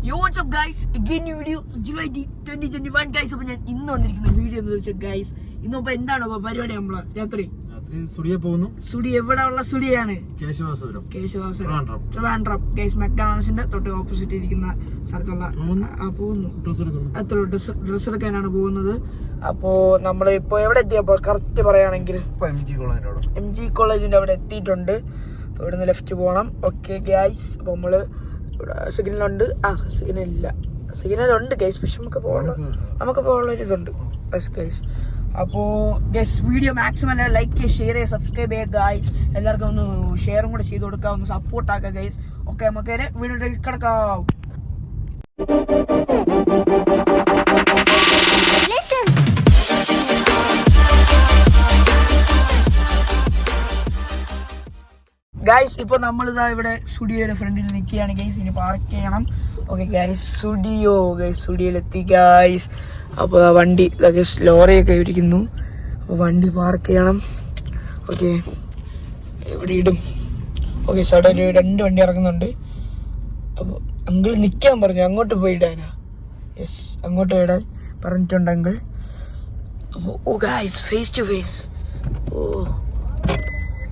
Yo, what's up guys? Again new video July 2021 guys. അപ്പോൾ ഞാൻ ഇന്ന് വന്നിരിക്കുന്ന വീഡിയോ എന്ന് വെച്ചാൽ guys ഇന്നിപ്പോൾ എന്താണ് പരിപാടി നമ്മൾ രാത്രി സ്റ്റുഡിയോ പോകുന്നു. സ്റ്റുഡിയോ എവിടെയുള്ള സ്റ്റുഡിയോയാണ്? കേശവാസുരം ട്രിവാൻഡ്രം ഗൈസ്. മക്ഡൊണാൾഡ്സിന്റെ തൊട്ട് ഓപ്പോസിറ്റ് ഇരിക്കുന്ന സ്ഥലത്തുള്ള പോകുന്നു. ഡ്രസ് എടുക്കാനാണ് പോകുന്നത്. അപ്പോൾ നമ്മൾ ഇപ്പോൾ എവിടെ എത്തിയപ്പോൾ കറക്റ്റ് പറയുകയാണെങ്കിൽ എം ജി കോളേജിന്റെ അവിടെ എത്തിയിട്ടുണ്ട്. അപ്പോൾ ഇവിടുന്ന് ലെഫ്റ്റ് പോകണം. ഓക്കെ ഗൈസ്, അപ്പോൾ നമ്മള് സിഗ്നലുണ്ട്. സിഗ്നലുണ്ട് ഗൈസ്, പക്ഷെ നമുക്ക് പോകാനുള്ളൊരിതുണ്ട് ഗൈസ്. അപ്പോൾ ഗൈസ് വീഡിയോ മാക്സിമം ലൈക്ക് ചെയ്യുക, ഷെയർ ചെയ്യുക, സബ്സ്ക്രൈബ് ചെയ്യുക ഗൈസ്. എല്ലാവർക്കും ഒന്ന് ഷെയറും കൂടെ ചെയ്ത് കൊടുക്കുക, ഒന്ന് സപ്പോർട്ട് ആക്കുക ഗൈസ്. ഓക്കെ, നമുക്ക് വീഡിയോ കിടക്കാം. ഗൈസ് ഇപ്പോൾ നമ്മളിതാ ഇവിടെ സ്റ്റുഡിയോയുടെ ഫ്രണ്ടിൽ നിൽക്കുകയാണ് ഗൈസ്. ഇനി പാർക്ക് ചെയ്യണം. ഓക്കെ ഗൈസ്, സ്റ്റുഡിയോയിലെത്തി ഗൈസ്. അപ്പോൾ വണ്ടി ലോറിയൊക്കെ ഇരിക്കുന്നു. അപ്പോൾ വണ്ടി പാർക്ക് ചെയ്യണം. ഓക്കെ, ഇവിടെ ഇടും. ഓക്കെ, സൈഡ് ഒരു 2 വണ്ടി ഇറങ്ങുന്നുണ്ട്. അപ്പോൾ അങ്കിൾ നിൽക്കാൻ പറഞ്ഞു, അങ്ങോട്ട് പോയി ഇടാനാ. യെസ്, അങ്ങോട്ട് ഇടാൻ പറഞ്ഞിട്ടുണ്ട് അങ്കിൾ. അപ്പോൾ ഓ ഗൈസ്, ഫേസ് ടു ഫേസ്.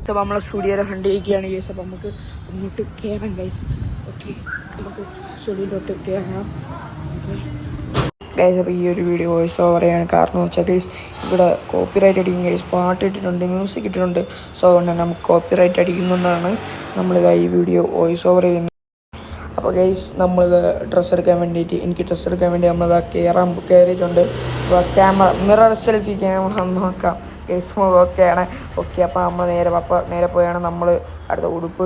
അപ്പോൾ നമ്മളെ സ്റ്റുഡിയോയുടെ ഫ്രണ്ട് ഇരിക്കുകയാണ് ഗൈസ്. അപ്പോൾ നമുക്ക് അങ്ങോട്ട് കയറാം ഗൈസ്. ഓക്കെ, നമുക്ക് സ്റ്റുഡിയോയിലോട്ട് കയറണം. ഗൈസ്, അപ്പോൾ ഈ ഒരു വീഡിയോ വോയിസ് ഓവർ ചെയ്യാണ്. കാരണം എന്ന് വെച്ചാൽ ഗൈസ് ഇവിടെ കോപ്പിറൈറ്റ് അടിക്കും ഗൈസ്. പാട്ട് ഇട്ടിട്ടുണ്ട്, മ്യൂസിക് ഇട്ടിട്ടുണ്ട്. സോ അതുകൊണ്ട് നമുക്ക് കോപ്പിറൈറ്റ് അടിക്കുന്നതുകൊണ്ടാണ് നമ്മൾ ഈ വീഡിയോ വോയിസ് ഓവർ ചെയ്യുന്നത്. അപ്പോൾ ഗൈസ് നമ്മളിത് ഡ്രസ്സ് എടുക്കാൻ വേണ്ടി നമ്മളത് കയറിയിട്ടുണ്ട്. അപ്പോൾ ക്യാമറ മിറർ സെൽഫി ക്യാമറ നോക്കാം ഗൈസ്. ഓക്കെയാണ്. ഓക്കെ, അപ്പോൾ നമ്മൾ നേരെ പോയാണ് നമ്മൾ അടുത്ത ഉടുപ്പ്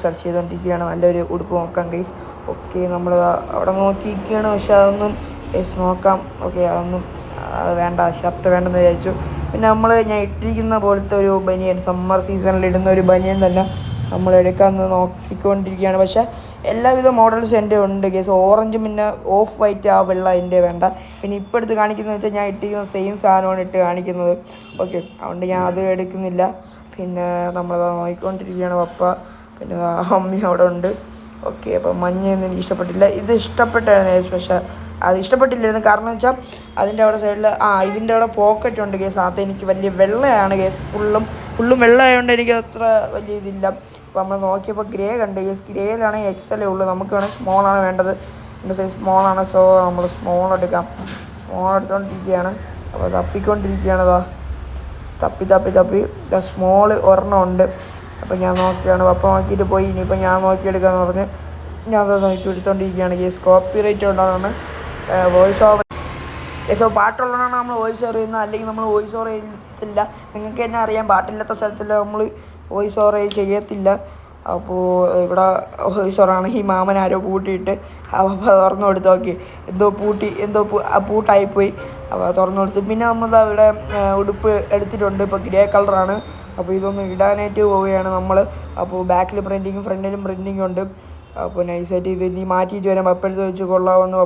സെർച്ച് ചെയ്തുകൊണ്ടിരിക്കുകയാണ്. നല്ലൊരു ഉടുപ്പ് നോക്കാം ഗൈസ്. ഓക്കെ, നമ്മൾ അവിടെ നോക്കിയിരിക്കുകയാണ്, പക്ഷെ അതൊന്നും ഗൈസ് നോക്കാം. ഓക്കെ, അതൊന്നും വേണ്ട, ഷർട്ട് വേണ്ടെന്ന് വിചാരിച്ചു. പിന്നെ ഞാൻ ഇട്ടിരിക്കുന്ന പോലത്തെ ഒരു ബനിയൻ, സമ്മർ സീസണിൽ ഇടുന്ന ഒരു ബനിയൻ തന്നെ നമ്മൾ എടുക്കാമെന്ന് നോക്കിക്കൊണ്ടിരിക്കുകയാണ്. പക്ഷേ എല്ലാവിധ മോഡൽസ് എൻ്റെ ഉണ്ട് ഗൈസ്. ഓറഞ്ചും പിന്നെ ഓഫ് വൈറ്റ് ആ വെള്ള എൻ്റെ വേണ്ട. പിന്നെ ഇപ്പോൾ എടുത്ത് കാണിക്കുന്നത് വെച്ചാൽ ഞാൻ ഇട്ടിരിക്കുന്ന സെയിം സാധനമാണ് ഇട്ട് കാണിക്കുന്നത്. ഓക്കെ, അതുകൊണ്ട് ഞാൻ അത് എടുക്കുന്നില്ല. പിന്നെ നമ്മളത് നോക്കിക്കൊണ്ടിരിക്കുകയാണ് പപ്പ, പിന്നെ അമ്മി അവിടെ ഉണ്ട്. ഓക്കെ, അപ്പം മഞ്ഞയൊന്നും എനിക്ക് ഇഷ്ടപ്പെട്ടില്ല. ഇത് ഇഷ്ടപ്പെട്ടായിരുന്നു ഗൈസ്, പക്ഷേ അത് ഇഷ്ടപ്പെട്ടില്ലായിരുന്നു. കാരണം എന്ന് വെച്ചാൽ അതിൻ്റെ അവിടെ സൈഡിൽ ഇതിൻ്റെ അവിടെ പോക്കറ്റ് ഉണ്ട് ഗൈസ്. അത് എനിക്ക് വലിയ വെള്ളയാണ് ഗൈസ്. ഫുള്ളും വെള്ളമായതുകൊണ്ട് എനിക്ക് അത്ര വലിയ ഇതില്ല. അപ്പോൾ നമ്മൾ നോക്കിയപ്പോൾ ഗ്രേ കണ്ട് ഗൈസ്. ഗ്രേയിലാണെങ്കിൽ എക്സലേ ഉള്ളൂ. നമുക്ക് വേണമെങ്കിൽ സ്മോളാണ് വേണ്ടത്. എൻ്റെ സൈസ് സ്മോളാണ്. സോ നമ്മൾ സ്മോൾ എടുക്കാം. സ്മോൾ എടുത്തുകൊണ്ടിരിക്കുകയാണ്. അപ്പോൾ തപ്പിക്കൊണ്ടിരിക്കുകയാണ്. തപ്പി സ്മോള് ഒരെണ്ണം ഉണ്ട്. അപ്പോൾ ഞാൻ നോക്കിയാണ്, പപ്പ നോക്കിയിട്ട് പോയി. ഇനിയിപ്പോൾ ഞാൻ നോക്കിയെടുക്കാമെന്ന് പറഞ്ഞ് ഞാൻ അത് നോക്കി എടുത്തുകൊണ്ടിരിക്കുകയാണ് ഗൈസ്. കോപ്പിറൈറ്റ് ഉണ്ടാണ് വോയിസ് ഓവർ. സോ പാട്ടുള്ളതാണ് നമ്മൾ വോയിസ് ഓവർ ചെയ്യുന്നത്, അല്ലെങ്കിൽ നമ്മൾ വോയിസ് ഓവർ ചെയ്യത്തില്ല. നിങ്ങൾക്ക് തന്നെ അറിയാം, പാട്ടില്ലാത്ത സ്ഥലത്തില്ല നമ്മൾ വോയിസ് ഓവർ ചെയ്യത്തില്ല. അപ്പോൾ ഇവിടെ വോയിസ് ഓവറാണ്. ഈ മാമൻ ആരോ പൂട്ടിയിട്ട് തുറന്നു കൊടുത്ത് നോക്കി, പൂട്ടായിപ്പോയി. അപ്പോൾ തുറന്നു കൊടുത്ത് പിന്നെ നമ്മൾ ഇവിടെ ഉടുപ്പ് എടുത്തിട്ടുണ്ട്. ഇപ്പോൾ ഗ്രേ കളറാണ്. അപ്പോൾ ഇതൊന്ന് ഇടാനായിട്ട് പോവുകയാണ് നമ്മൾ. അപ്പോൾ ബാക്കിൽ പ്രിൻറ്റിങ്ങും ഫ്രണ്ടിലും പ്രിൻറ്റിങ്ങും ഉണ്ട്. അപ്പോൾ നൈസായിട്ട് ഇത് ഇനി മാറ്റിയിട്ട് വരാം. പപ്പെടുത്ത് വെച്ച് കൊള്ളാമെന്ന്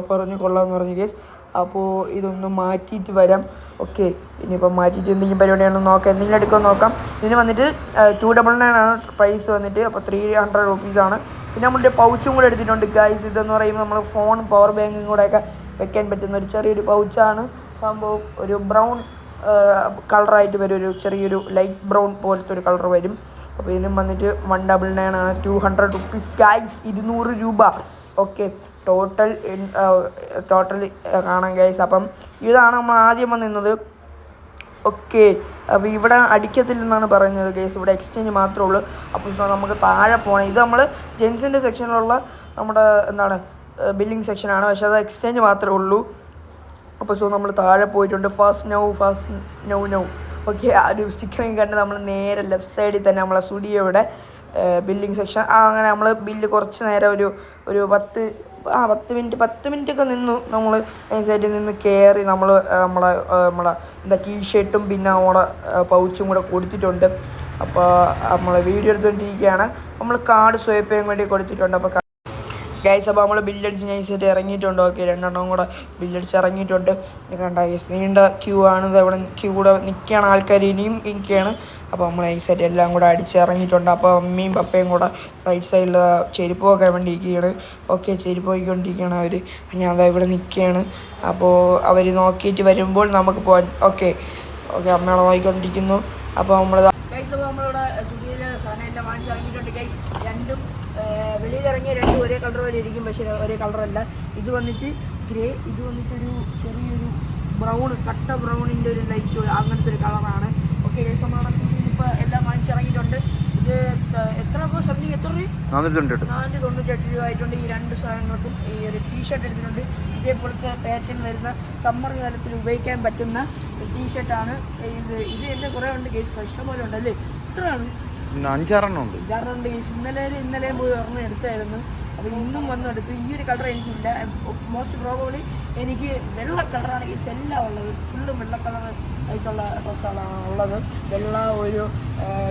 പറഞ്ഞു കേസ്. അപ്പോൾ ഇതൊന്ന് മാറ്റിയിട്ട് വരാം. ഓക്കെ, ഇനിയിപ്പോൾ മാറ്റിയിട്ട് എന്തെങ്കിലും പരിപാടിയാണെന്ന് നോക്കാം, എന്തെങ്കിലും എടുക്കുമെന്ന് നോക്കാം. ഇതിന് വന്നിട്ട് 299 ആണ് പ്രൈസ് വന്നിട്ട്. അപ്പോൾ 300 റുപ്പീസാണ്. പിന്നെ നമ്മളുടെ പൗച്ചും കൂടെ എടുത്തിട്ടുണ്ട് ഗൈസ്. ഇതെന്ന് പറയുമ്പോൾ നമ്മൾ ഫോൺ പവർ ബാങ്കും കൂടെയൊക്കെ വെക്കാൻ പറ്റുന്ന ഒരു ചെറിയൊരു പൗച്ചാണ്. സംഭവം ഒരു ബ്രൗൺ കളറായിട്ട് വരും, ഒരു ചെറിയൊരു ലൈറ്റ് ബ്രൗൺ പോലത്തെ ഒരു കളർ വരും. അപ്പോൾ ഇതിനും വന്നിട്ട് 199 ആണ്. 200 റുപ്പീസ് ഗൈസ്, 200 രൂപ. ഓക്കെ, ടോട്ടൽ കാണാം ഗൈസ്. അപ്പം ഇതാണ് നമ്മൾ ആദ്യം വന്നിരുന്നത്. ഓക്കെ, അപ്പോൾ ഇവിടെ അടിക്കത്തില്ലെന്നാണ് പറയുന്നത് ഗൈസ്. ഇവിടെ എക്സ്ചേഞ്ച് മാത്രമേ ഉള്ളൂ. അപ്പോൾ സോ നമുക്ക് താഴെ പോകണം. ഇത് നമ്മൾ ജെൻസിൻ്റെ സെക്ഷനിലുള്ള നമ്മുടെ ബില്ലിംഗ് സെക്ഷനാണ്, പക്ഷേ അത് എക്സ്ചേഞ്ച് മാത്രമേ ഉള്ളൂ. അപ്പോൾ സോ നമ്മൾ താഴെ പോയിട്ടുണ്ട്. Fast now. ഓക്കെ, ആ ഒരു സ്റ്റിക്കറിങ് കണ്ട് നമ്മൾ നേരെ ലെഫ്റ്റ് സൈഡിൽ തന്നെ നമ്മളെ സ്റ്റുഡിയോയുടെ ബില്ലിംഗ് സെക്ഷൻ. അങ്ങനെ നമ്മൾ ബില്ല് കുറച്ച് നേരം ഒരു 10 മിനിറ്റ് ഒക്കെ നിന്നു. നമ്മൾ സൈഡിൽ നിന്ന് കയറി നമ്മളെ ടീഷർട്ടും പിന്നെ നമ്മുടെ പൗച്ചും കൂടെ കൊടുത്തിട്ടുണ്ട്. അപ്പോൾ നമ്മൾ വീഡിയോ എടുത്തുകൊണ്ടിരിക്കുകയാണ്. നമ്മൾ കാർഡ് സ്വൈപ്പ് ചെയ്യാൻ വേണ്ടി കൊടുത്തിട്ടുണ്ട്. അപ്പോൾ ഗൈസ് അപ്പോൾ നമ്മൾ ബില്ലടിച്ച് നൈസായിട്ട് ഇറങ്ങിയിട്ടുണ്ട്. ഓക്കെ, രണ്ടെണ്ണം കൂടെ ബില്ലടിച്ച് ഇറങ്ങിയിട്ടുണ്ട്. കണ്ട ഗൈസ്, നീണ്ട ക്യൂ ആണ്. ഇവിടെ ക്യൂ കൂടെ നിൽക്കുകയാണ് ആൾക്കാർ, ഇനിയും നിൽക്കുകയാണ്. അപ്പോൾ നമ്മൾ നൈസായിട്ട് എല്ലാം കൂടെ അടിച്ച് ഇറങ്ങിയിട്ടുണ്ട്. അപ്പോൾ അമ്മയും പപ്പയും കൂടെ റൈറ്റ് സൈഡിൽ ചെരുപ്പ് നോക്കാൻ വേണ്ടി ഇരിക്കുകയാണ്. ഓക്കെ, ചെരുപ്പ് നോക്കിക്കൊണ്ടിരിക്കുകയാണ് അവർ. ഞാൻ അതാ ഇവിടെ നിൽക്കുകയാണ്. അപ്പോൾ അവർ നോക്കിയിട്ട് വരുമ്പോൾ നമുക്ക് പോകാൻ. ഓക്കെ ഓക്കെ, അമ്മയോടെ നോക്കിക്കൊണ്ടിരിക്കുന്നു. അപ്പോൾ നമ്മളിവിടെ സുഖിയിൽ സാധനം വാങ്ങിച്ച് ഇറങ്ങിയിട്ടുണ്ട് ഗൈസ്. രണ്ടും വെളിയിലിറങ്ങിയ രണ്ടും ഒരേ കളർ പോലെ ഇരിക്കും, പക്ഷേ ഒരേ കളറല്ല. ഇത് വന്നിട്ട് ഗ്രേ, ഇത് വന്നിട്ടൊരു ചെറിയൊരു ബ്രൗൺ, കട്ട ബ്രൗണിൻ്റെ ഒരു ലൈറ്റ് അങ്ങനത്തെ ഒരു കളറാണ്. ഓക്കെ ഗൈസ്, നമ്മളവിടെ ഇപ്പോൾ എല്ലാം വാങ്ങിച്ചിറങ്ങിയിട്ടുണ്ട്. ഇത് എത്ര സംതിങ് എത്ര രൂപ? 498 രൂപ ആയിട്ടുണ്ട് ഈ രണ്ട് സാധനങ്ങൾക്കും. ഈ ഒരു ടീഷർട്ട് എടുത്തിട്ടുണ്ട്. ഇതേപോലത്തെ പാറ്റേൺ വരുന്ന സമ്മർ കാലത്തിൽ ഉപയോഗിക്കാൻ പറ്റുന്ന ഒരു ടീഷർട്ടാണ് ഇത്. ഇത് എന്നെ കുറേ ഉണ്ട് കേസ്, ഇഷ്ടംപോലെ ഉണ്ടല്ലേ? ഇത്രയാണ് 5-6 ഉണ്ട് കേസ്. ഇന്നലെയും പോയി ഒരെണ്ണം എടുത്തായിരുന്നു. അപ്പോൾ ഇന്നും വന്നെടുത്തു. ഈ ഒരു കളർ എനിക്കില്ല. മോസ്റ്റ് പ്രോബബ്ലി എനിക്ക് വെള്ള കളറാണ് കേസ് എല്ലാം ഉള്ളത്. ഫുള്ളും വെള്ള കളർ ആയിട്ടുള്ള ഡ്രസ്സുകളാണ് ഉള്ളത്. വെള്ള, ഒരു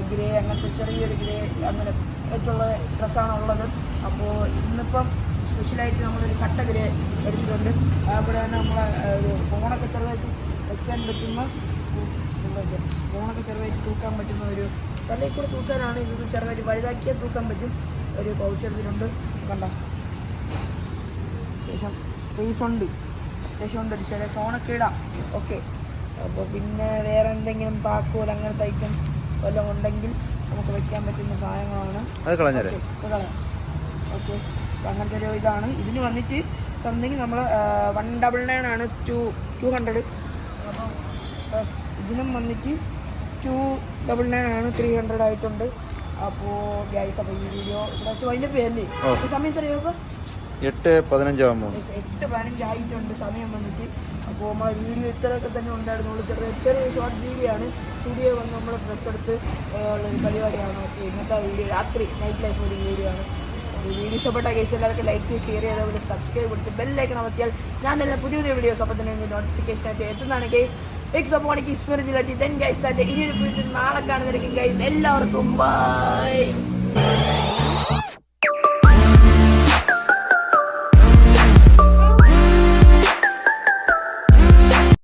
ഗ്രേ, അങ്ങനത്തെ ചെറിയൊരു ഗ്രേ അങ്ങനെ ആയിട്ടുള്ള ഡ്രസ്സാണ് ഉള്ളത്. അപ്പോൾ ഇന്നിപ്പം സ്പെഷ്യലായിട്ട് നമ്മളൊരു കട്ട ഗ്രേ എടുത്തിട്ടുണ്ട്. അവിടെ തന്നെ നമ്മളെ ഒരു ഫോണൊക്കെ ചെറുതായിട്ട് വയ്ക്കാൻ പറ്റുന്ന, ഫോണൊക്കെ ചെറുതായിട്ട് തൂക്കാൻ പറ്റുന്ന ഒരു, തലയിൽ കൂടെ തൂക്കാനാണ്. ഇത് ചെറുതായിട്ട് വലുതാക്കിയാൽ തൂക്കാൻ പറ്റും. ഒരു പൗച്ച് എടുത്തിട്ടുണ്ട്. കണ്ട അത്യാവശ്യം സ്പേസ് ഉണ്ട്, അത്യാവശ്യം ഉണ്ട്. ചില ഫോണൊക്കെ ഇടാം. ഓക്കെ, അപ്പോൾ പിന്നെ വേറെ എന്തെങ്കിലും താക്കോൽ അങ്ങനത്തെ ഐറ്റംസ് വല്ലതും ഉണ്ടെങ്കിൽ നമുക്ക് വയ്ക്കാൻ പറ്റുന്ന സാധനങ്ങളാണ്. ഓക്കെ, അങ്ങനത്തെ ഒരു ഇതാണ്. ഇതിന് വന്നിട്ട് സംതിങ് നമ്മൾ 199 ആണ്, 200. അപ്പം ഇതിനും വന്നിട്ട് 299 ആണ്, 300 ആയിട്ടുണ്ട്. അപ്പോൾ ഗൈസ്, അപ്പോൾ ഈ വീഡിയോ ഇവിടെ വെച്ച് അതിൻ്റെ പേരല്ലേ സമയത്ത് അറിയുമ്പോൾ 8:15 ആയിട്ടുണ്ട് സമയം വന്നിട്ട്. അപ്പോൾ നമ്മളെ വീഡിയോ ഇത്രയൊക്കെ തന്നെ ഉണ്ടായിരുന്നുള്ളൂ. ചെറിയ ഷോർട്ട് വീഡിയോ ആണ്. സ്റ്റുഡിയോ വന്ന് നമ്മൾ ഡ്രസ്സ് എടുത്ത് ഉള്ളൊരു പരിപാടിയാണ്. ഓക്കെ, ഇന്നത്തെ വീഡിയോ രാത്രി നൈറ്റ് ലൈഫ് ഒരു വീഡിയോ ആണ്. അപ്പോൾ വീഡിയോ ഇഷ്ടപ്പെട്ട കേസ് എല്ലാവർക്കും ലൈക്ക്, ഷെയർ ചെയ്ത് അതുപോലെ സബ്സ്ക്രൈബ് കൊടുത്ത് ബെല്ലൈക്കൺ അമർത്തിയാൽ ഞാൻ തന്നെ പുതിയൊരു വീഡിയോസ് അപ്പോൾ തന്നെ നോട്ടിഫിക്കേഷൻ ആയിട്ട് എത്തുന്നതാണ് കേസ്. എക്സപ്പോണിക്ക് സ്പിരിച്വാലിറ്റി ദെൻ ഗൈസ് തന്നെ ഇനിയൊരു നാളെ കാണുന്നതായിരിക്കും ഗൈസ്. എല്ലാവർക്കും ബൈ.